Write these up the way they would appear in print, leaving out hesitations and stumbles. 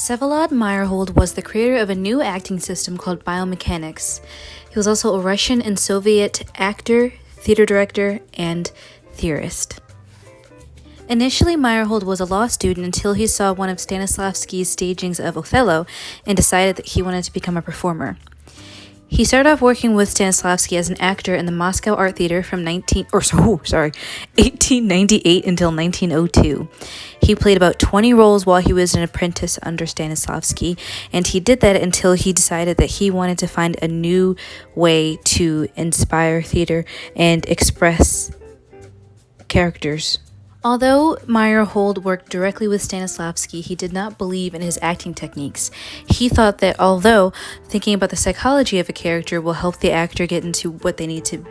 Vsevolod Meyerhold was the creator of a new acting system called biomechanics. He was also a Russian and Soviet actor, theater director, and theorist. Initially, Meyerhold was a law student until he saw one of Stanislavski's stagings of Othello and decided that he wanted to become a performer. He started off working with Stanislavski as an actor in the Moscow Art Theater from 1898 until 1902. He played about 20 roles while he was an apprentice under Stanislavski, and he did that until he decided that he wanted to find a new way to inspire theater and express characters. Although Meyerhold worked directly with Stanislavski, he did not believe in his acting techniques. He thought that although thinking about the psychology of a character will help the actor get into what they need to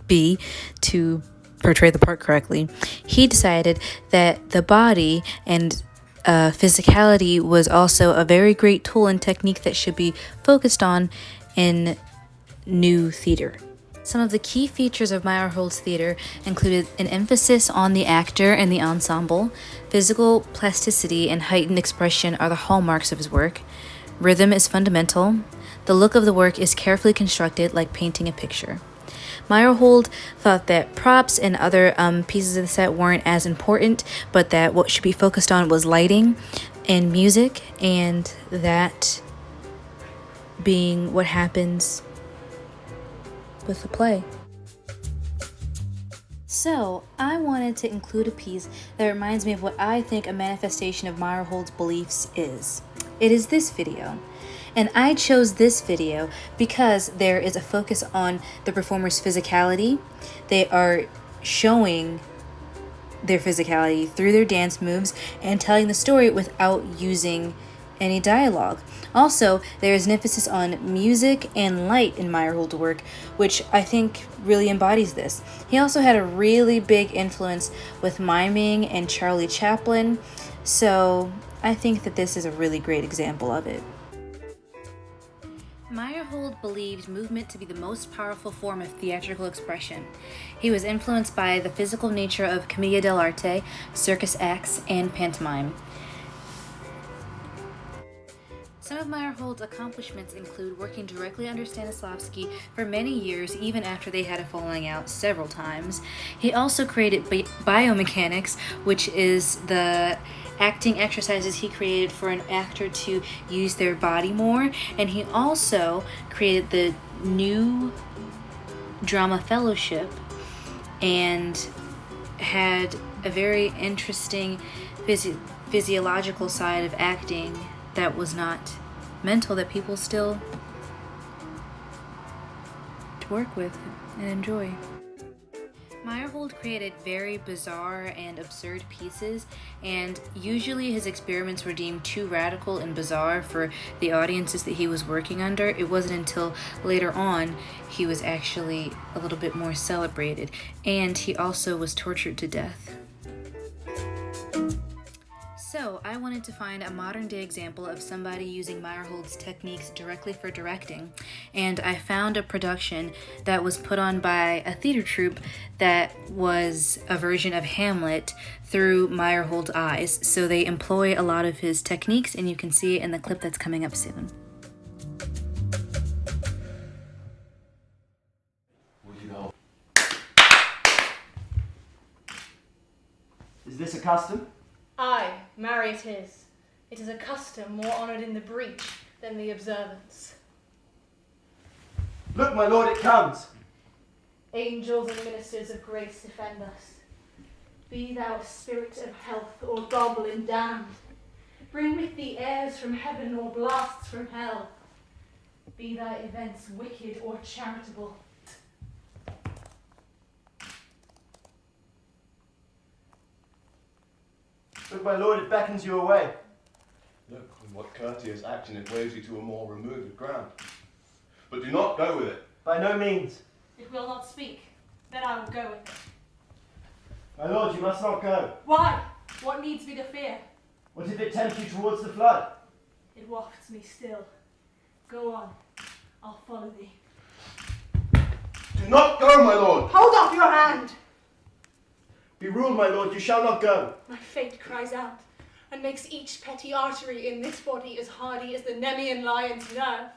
be to portray the part correctly, he decided that the body and physicality was also a very great tool and technique that should be focused on in new theater. Some of the key features of Meyerhold's theater included an emphasis on the actor and the ensemble. Physical plasticity and heightened expression are the hallmarks of his work. Rhythm is fundamental. The look of the work is carefully constructed, like painting a picture. Meyerhold thought that props and other pieces of the set weren't as important, but that what should be focused on was lighting and music, and that being what happens with the play. So, I wanted to include a piece that reminds me of what I think a manifestation of Meyerhold's beliefs is. It is this video. And I chose this video because there is a focus on the performer's physicality. They are showing their physicality through their dance moves and telling the story without using any dialogue. Also, there is an emphasis on music and light in Meyerhold's work, which I think really embodies this. He also had a really big influence with miming and Charlie Chaplin, so I think that this is a really great example of it. Meyerhold believed movement to be the most powerful form of theatrical expression. He was influenced by the physical nature of commedia dell'arte, circus acts, and pantomime. Some of Meyerhold's accomplishments include working directly under Stanislavski for many years, even after they had a falling out several times. He also created biomechanics, which is the acting exercises he created for an actor to use their body more. And he also created the new drama fellowship and had a very interesting physiological side of acting that was not mental, that people still work with and enjoy. Meyerhold created very bizarre and absurd pieces, and usually his experiments were deemed too radical and bizarre for the audiences that he was working under. It wasn't until later on he was actually a little bit more celebrated, and he also was tortured to death. So, I wanted to find a modern-day example of somebody using Meyerhold's techniques directly for directing, and I found a production that was put on by a theater troupe that was a version of Hamlet through Meyerhold's eyes. So they employ a lot of his techniques, and you can see it in the clip that's coming up soon. Is this a custom? Aye, marry it is. It is a custom more honoured in the breach than the observance. Look, my lord, it comes. Angels and ministers of grace defend us. Be thou spirit of health or goblin damned. Bring with thee airs from heaven or blasts from hell. Be thy events wicked or charitable. Look, my lord, it beckons you away. Look, with what courteous action it waves you to a more removed ground. But do not go with it. By no means. It will not speak. Then I will go with it. My lord, you must not go. Why? What needs me to fear? What if it tempts you towards the flood? It wafts me still. Go on. I'll follow thee. Do not go, my lord! Hold off your hand! Be ruled, my lord, you shall not go. My fate cries out. and makes each petty artery in this body as hardy as the Nemean lion's nerve.